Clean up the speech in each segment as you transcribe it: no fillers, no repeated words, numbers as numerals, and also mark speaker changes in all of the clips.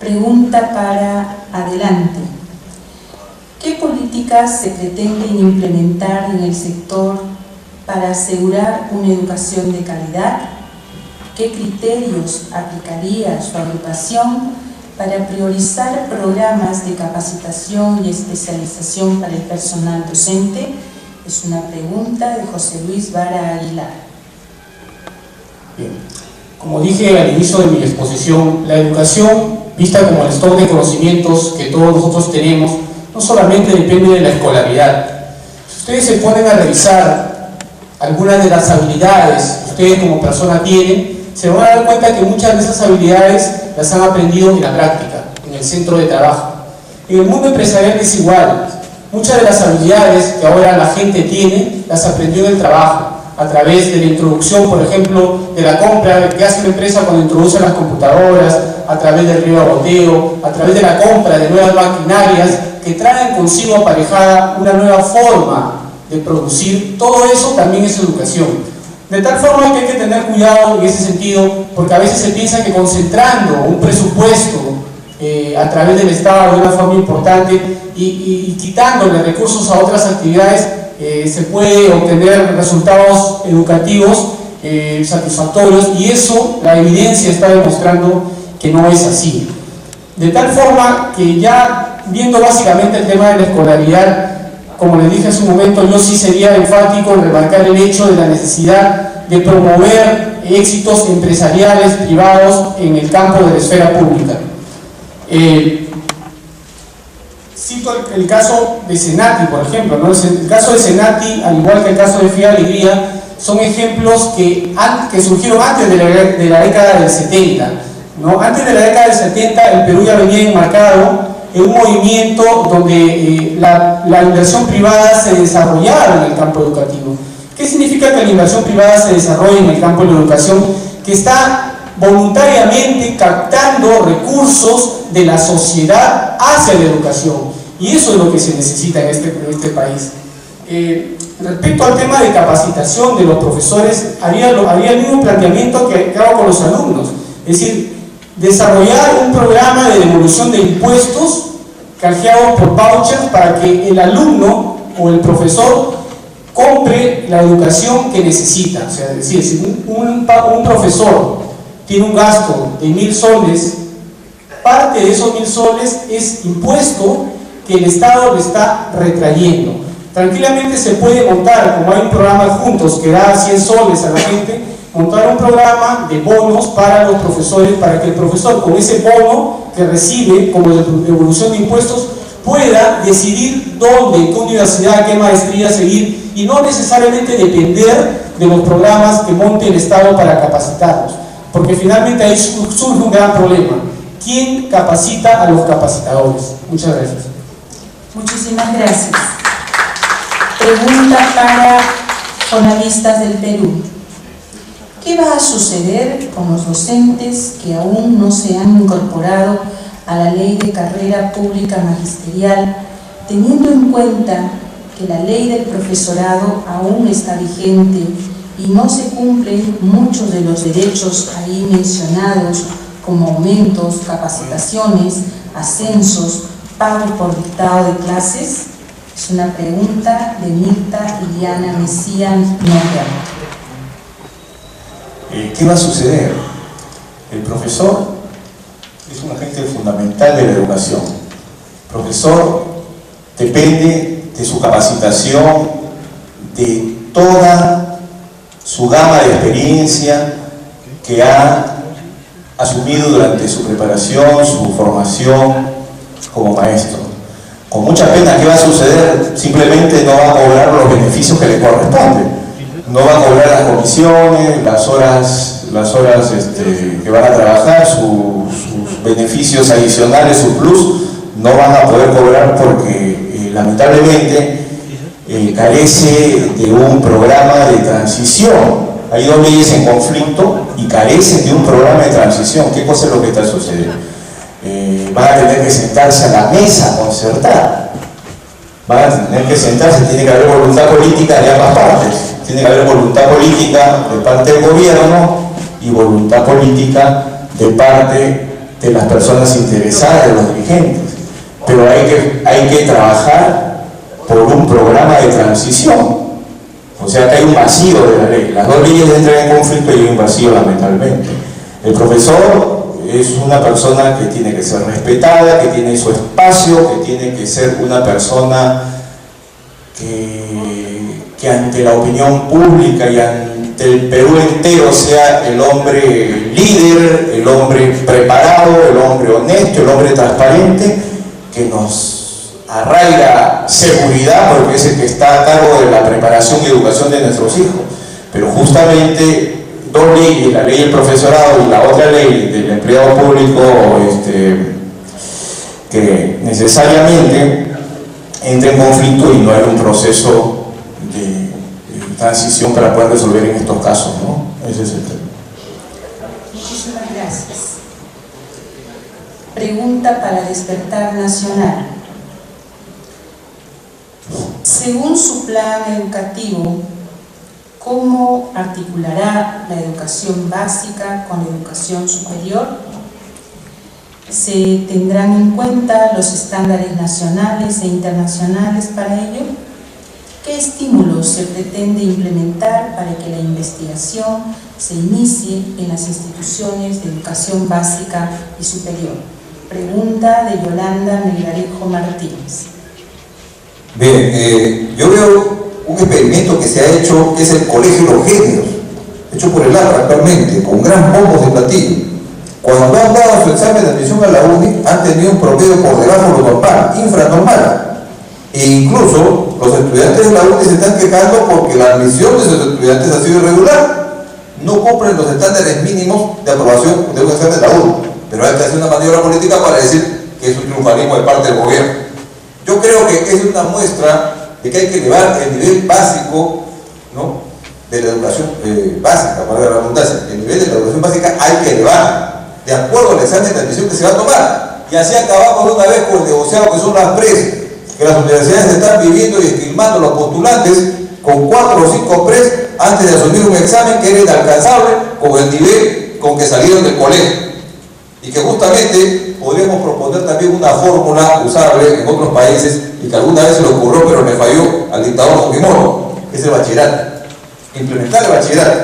Speaker 1: Pregunta para adelante. ¿Qué políticas se pretenden implementar en el sector para asegurar una educación de calidad? ¿Qué criterios aplicaría su agrupación para priorizar programas de capacitación y especialización para el personal docente? Es una pregunta de José Luis Vara Aguilar.
Speaker 2: Bien. Como dije al inicio de mi exposición, la educación, vista como el stock de conocimientos que todos nosotros tenemos, no solamente depende de la escolaridad. Si ustedes se ponen a revisar algunas de las habilidades que ustedes como persona tienen, se van a dar cuenta que muchas de esas habilidades las han aprendido en la práctica, en el centro de trabajo. En el mundo empresarial es igual. Muchas de las habilidades que ahora la gente tiene, las aprendió en el trabajo, a través de la introducción, por ejemplo, de la compra que hace una empresa cuando introduce las computadoras, a través del ribaboteo, a través de la compra de nuevas maquinarias que traen consigo aparejada una nueva forma de producir. Todo eso también es educación. De tal forma que hay que tener cuidado en ese sentido, porque a veces se piensa que concentrando un presupuesto a través del Estado de una forma importante y quitándole recursos a otras actividades, se puede obtener resultados educativos satisfactorios, y eso la evidencia está demostrando que no es así. De tal forma que ya viendo básicamente el tema de la escolaridad, como les dije hace un momento, yo sí sería enfático en remarcar el hecho de la necesidad de promover éxitos empresariales privados en el campo de la esfera pública. Cito el caso de Senati, por ejemplo, ¿no? El caso de Senati, al igual que el caso de FIA Alegría, son ejemplos que surgieron antes de la década del 70, ¿no? Antes de la década del 70, el Perú ya venía enmarcado en un movimiento donde la inversión privada se desarrollaba en el campo educativo. ¿Qué significa que la inversión privada se desarrolle en el campo de la educación? Que está voluntariamente captando recursos de la sociedad hacia la educación, y eso es lo que se necesita en este país. Respecto al tema de capacitación de los profesores, haría el mismo planteamiento que hago con los alumnos, es decir, desarrollar un programa de devolución de impuestos canjeados por vouchers para que el alumno o el profesor compre la educación que necesita. O sea, es decir, si un profesor tiene un gasto de 1000 soles, parte de esos 1000 soles es impuesto que el Estado le está retrayendo. Tranquilamente se puede montar, como hay un programa juntos que da 100 soles a la gente, montar un programa de bonos para los profesores, para que el profesor con ese bono que recibe como devolución de impuestos pueda decidir dónde, qué universidad, qué maestría seguir, y no necesariamente depender de los programas que monte el Estado para capacitarlos, porque finalmente ahí surge un gran problema: ¿quién capacita a los capacitadores? Muchas gracias.
Speaker 1: Muchísimas gracias. Pregunta para Fonavistas del Perú. ¿Qué va a suceder con los docentes que aún no se han incorporado a la Ley de Carrera Pública Magisterial, teniendo en cuenta que la Ley del Profesorado aún está vigente y no se cumplen muchos de los derechos ahí mencionados, como aumentos, capacitaciones, ascensos, pago por dictado de clases? Es una pregunta de Mirta Iliana Mesías Noguera.
Speaker 3: ¿Qué va a suceder? El profesor es un agente fundamental de la educación. El profesor depende de su capacitación, de toda su gama de experiencia que ha asumido durante su preparación, su formación como maestro. Con mucha pena, ¿qué va a suceder? Simplemente no va a cobrar los beneficios que le corresponden. No va a cobrar las comisiones, las horas que van a trabajar, sus beneficios adicionales, su plus, no van a poder cobrar porque lamentablemente carece de un programa de transición. Hay dos leyes en conflicto y carecen de un programa de transición. ¿Qué cosa es lo que está sucediendo? Van a tener que sentarse a la mesa concertada. Van a tener que sentarse, tiene que haber voluntad política de ambas partes. Tiene que haber voluntad política de parte del gobierno y voluntad política de parte de las personas interesadas, de los dirigentes, pero hay que trabajar por un programa de transición. O sea que hay un vacío de la ley, las dos leyes entran en conflicto y hay un vacío, lamentablemente. El profesor es una persona que tiene que ser respetada, que tiene su espacio, que tiene que ser una persona que ante la opinión pública y ante el Perú entero sea el hombre líder, el hombre preparado, el hombre honesto, el hombre transparente, que nos arraiga seguridad, porque es el que está a cargo de la preparación y educación de nuestros hijos. Pero justamente dos leyes, la ley del profesorado y la otra ley del empleado público, que necesariamente entra en conflicto y no hay un proceso de transición para poder resolver en estos casos, ¿no? Ese es el tema.
Speaker 1: Muchísimas gracias. Pregunta para Despertar Nacional. Según su plan educativo, ¿cómo articulará la educación básica con la educación superior? ¿Se tendrán en cuenta los estándares nacionales e internacionales para ello? ¿Qué estímulos se pretende implementar para que la investigación se inicie en las instituciones de educación básica y superior? Pregunta de Yolanda Melgarejo Martínez.
Speaker 4: Bien, yo veo un experimento que se ha hecho, que es el Colegio de los Géneros, hecho por el APRA actualmente, con gran bombos de platillo. Cuando han dado su examen de admisión a la UNI, han tenido un promedio por debajo de lo normal, infranormal. E incluso los estudiantes de la UNI se están quejando porque la admisión de sus estudiantes ha sido irregular. No cumplen los estándares mínimos de aprobación de un examen de la UNI. Pero hay que hacer una maniobra política para decir que es un triunfalismo de parte del gobierno. Yo creo que es una muestra de que hay que elevar el nivel básico, ¿no?, de la educación básica, para la redundancia. El nivel de la educación básica hay que elevar, de acuerdo al examen de admisión que se va a tomar. Y así acabamos de una vez con el negociado que son las PRES, que las universidades están viviendo y esquilmando a los postulantes con 4 o 5 PRES antes de asumir un examen que era inalcanzable con el nivel con que salieron del colegio. Y que justamente podríamos proponer también una fórmula usable en otros países y que alguna vez se le ocurrió pero le falló al dictador Fujimori, que es el bachillerato. Implementar el bachillerato,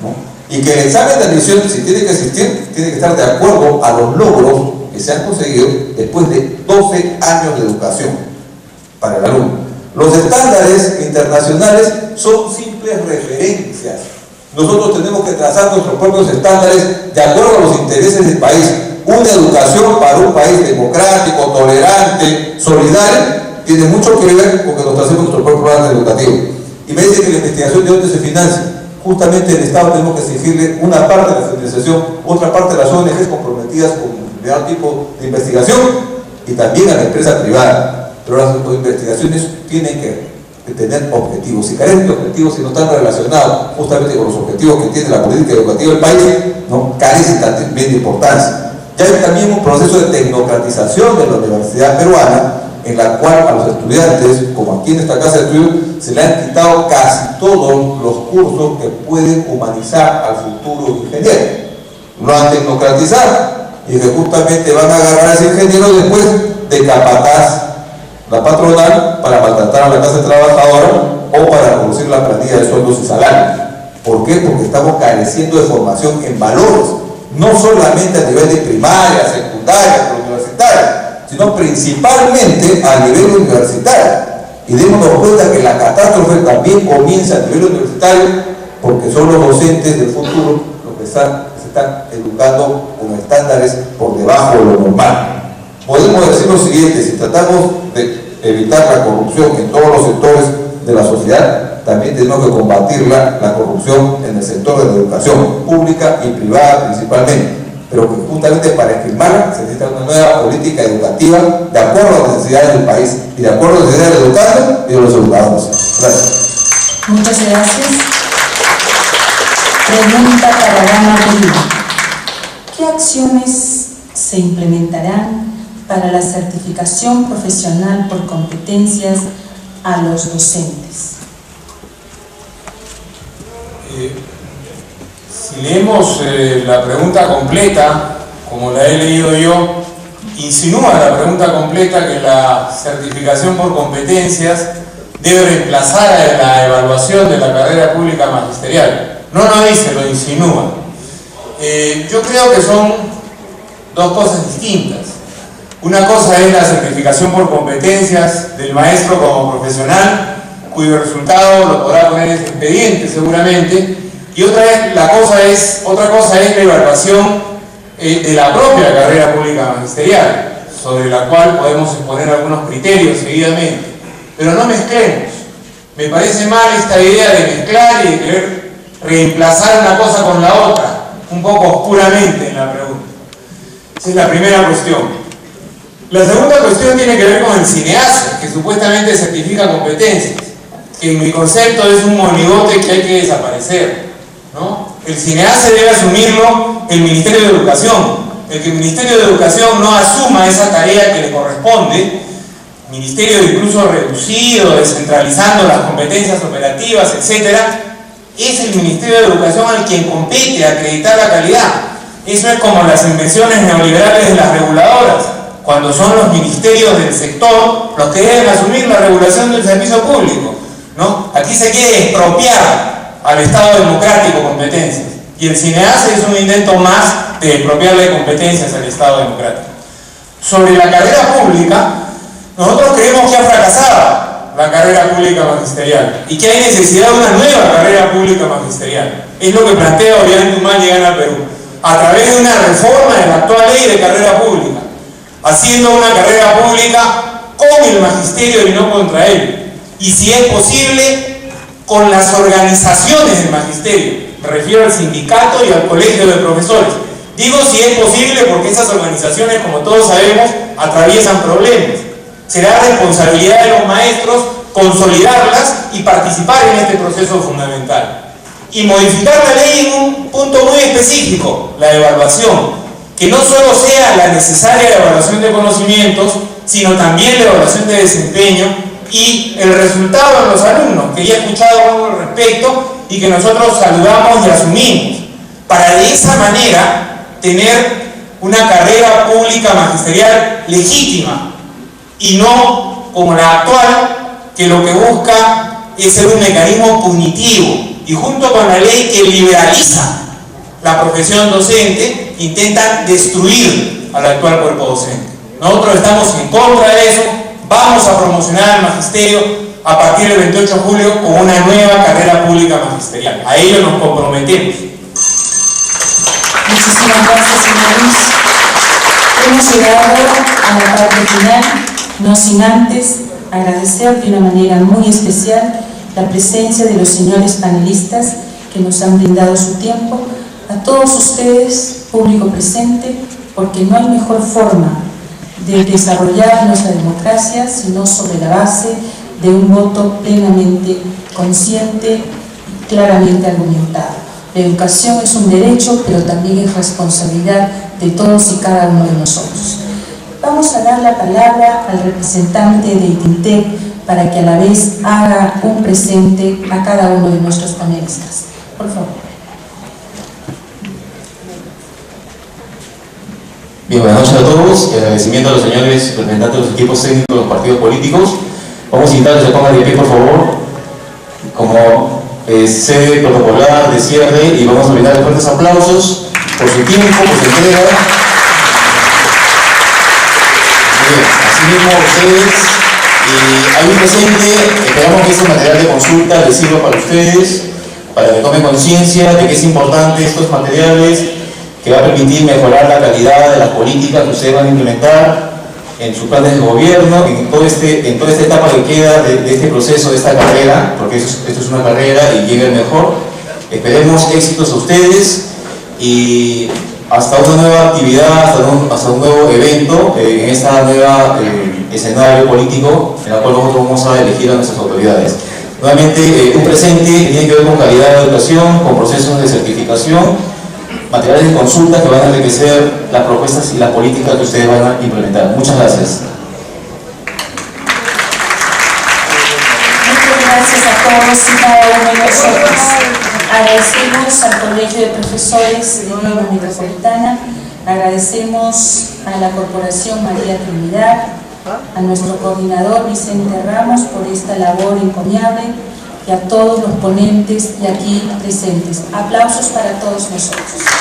Speaker 4: ¿no? Y que el examen de admisión, si tiene que existir, tiene que estar de acuerdo a los logros que se han conseguido después de 12 años de educación para el alumno. Los estándares internacionales son simples referencias. Nosotros tenemos que trazar nuestros propios estándares de acuerdo a los intereses del país. Una educación para un país democrático, tolerante, solidario, tiene mucho que ver con que nos tracemos nuestro propio programa educativo. Y me dice que la investigación de dónde se financia. Justamente el Estado tenemos que exigirle una parte de la financiación, otra parte de las ONGs comprometidas con determinado tipo de investigación y también a la empresa privada. Pero las investigaciones tienen que tener objetivos. Si carecen de objetivos y no están relacionados justamente con los objetivos que tiene la política educativa del país, no carecen también de importancia. Ya hay también un proceso de tecnocratización de la universidad peruana, en la cual a los estudiantes, como aquí en esta casa de estudios, se le han quitado casi todos los cursos que pueden humanizar al futuro ingeniero. Lo han tecnocratizado y que justamente van a agarrar a ese ingeniero después de capataz la patronal para maltratar a la clase trabajadora o para reducir la planilla de sueldos y salarios. ¿Por qué? Porque estamos careciendo de formación en valores, no solamente a nivel de primaria, secundaria, universitaria, sino principalmente a nivel universitario. Y démonos cuenta que la catástrofe también comienza a nivel universitario porque son los docentes del futuro los que se están educando con estándares por debajo de lo normal. Podemos decir lo siguiente: si tratamos de evitar la corrupción en todos los sectores de la sociedad, también tenemos que combatir la corrupción en el sector de la educación pública y privada principalmente, pero que justamente para esquilmarla se necesita una nueva política educativa de acuerdo a las necesidades del país y de acuerdo a las necesidades del educando y de los educadores. Gracias.
Speaker 1: Muchas gracias. Pregunta para Gama Perú. ¿Qué acciones se implementarán para la certificación profesional por competencias a los docentes?
Speaker 2: Si leemos la pregunta completa como la he leído yo, insinúa la pregunta completa que la certificación por competencias debe reemplazar a la evaluación de la carrera pública magisterial. No lo dice, lo insinúa. Yo creo que son dos cosas distintas. Una cosa es la certificación por competencias del maestro como profesional, cuyo resultado lo podrá poner en ese expediente seguramente, y otra cosa es la evaluación de la propia carrera pública magisterial, sobre la cual podemos exponer algunos criterios seguidamente. Pero no mezclemos. Me parece mal esta idea de mezclar y de querer reemplazar una cosa con la otra, un poco oscuramente en la pregunta. Esa es la primera cuestión. La segunda cuestión tiene que ver con el cineazo, que supuestamente certifica competencias, que en mi concepto es un monigote que hay que desaparecer, ¿no? El cineazo debe asumirlo el Ministerio de Educación. El que el Ministerio de Educación no asuma esa tarea que le corresponde, ministerio incluso reducido, descentralizando las competencias operativas, etc., es el Ministerio de Educación al quien compete acreditar la calidad. Eso es como las invenciones neoliberales de las reguladoras, cuando son los ministerios del sector los que deben asumir la regulación del servicio público, ¿no? Aquí se quiere expropiar al Estado democrático competencias, y el CINEACE es un intento más de expropiarle competencias al Estado democrático. Sobre la carrera pública, nosotros creemos que ha fracasado la carrera pública magisterial y que hay necesidad de una nueva carrera pública magisterial. Es lo que plantea Ollanta Humala al Perú, a través de una reforma de la actual ley de carrera pública, haciendo una carrera pública con el magisterio y no contra él, y si es posible con las organizaciones del magisterio. Me refiero al sindicato y al colegio de profesores. Digo si es posible porque esas organizaciones, como todos sabemos, atraviesan problemas. Será responsabilidad de los maestros consolidarlas y participar en este proceso fundamental. Y modificar la ley en un punto muy específico, la evaluación. Que no solo sea la necesaria evaluación de conocimientos, sino también la evaluación de desempeño y el resultado de los alumnos, que ya he escuchado algo al respecto y que nosotros saludamos y asumimos, para de esa manera tener una carrera pública magisterial legítima y no como la actual, que lo que busca es ser un mecanismo punitivo y junto con la ley que liberaliza la profesión docente intentan destruir al actual cuerpo docente. Nosotros estamos en contra de eso. Vamos a promocionar el magisterio a partir del 28 de julio con una nueva carrera pública magisterial. A ello nos comprometemos.
Speaker 1: Muchísimas gracias, señor Luis. Hemos llegado a la parte final, no sin antes agradecer de una manera muy especial la presencia de los señores panelistas que nos han brindado su tiempo, a todos ustedes, público presente, porque no hay mejor forma de desarrollar nuestra democracia sino sobre la base de un voto plenamente consciente y claramente argumentado. La educación es un derecho, pero también es responsabilidad de todos y cada uno de nosotros. Vamos a dar la palabra al representante de ITINTEC para que a la vez haga un presente a cada uno de nuestros panelistas. Por favor.
Speaker 5: Bien, buenas noches a todos. Agradecimiento a los señores representantes de los equipos técnicos de los partidos políticos. Vamos a invitarles a que se pongan de pie, por favor, como sede protocolar de cierre, y vamos a brindar fuertes aplausos por su tiempo, por su entrega. Bien, asimismo ustedes, hay un presente, esperamos que este material de consulta les sirva para ustedes, para que tomen conciencia de que es importante estos materiales, que va a permitir mejorar la calidad de las políticas que ustedes van a implementar en sus planes de gobierno, en toda esta etapa que queda de este proceso, de esta carrera, porque esto es una carrera y llega el mejor. Esperemos éxitos a ustedes y hasta una nueva actividad, hasta un nuevo evento en esta nueva escenario político en el cual nosotros vamos a elegir a nuestras autoridades. Nuevamente, un presente que tiene que ver con calidad de educación, con procesos de certificación, materiales de consulta que van a enriquecer las propuestas y las políticas que ustedes van a implementar. Muchas gracias.
Speaker 1: Muchas gracias a todos y cada uno de nosotros. Agradecemos al Colegio de Profesores de Lima Metropolitana Agradecemos a la Corporación María Trinidad, a nuestro coordinador Vicente Ramos por esta labor encomiable y a todos los ponentes y aquí presentes. Aplausos para todos nosotros.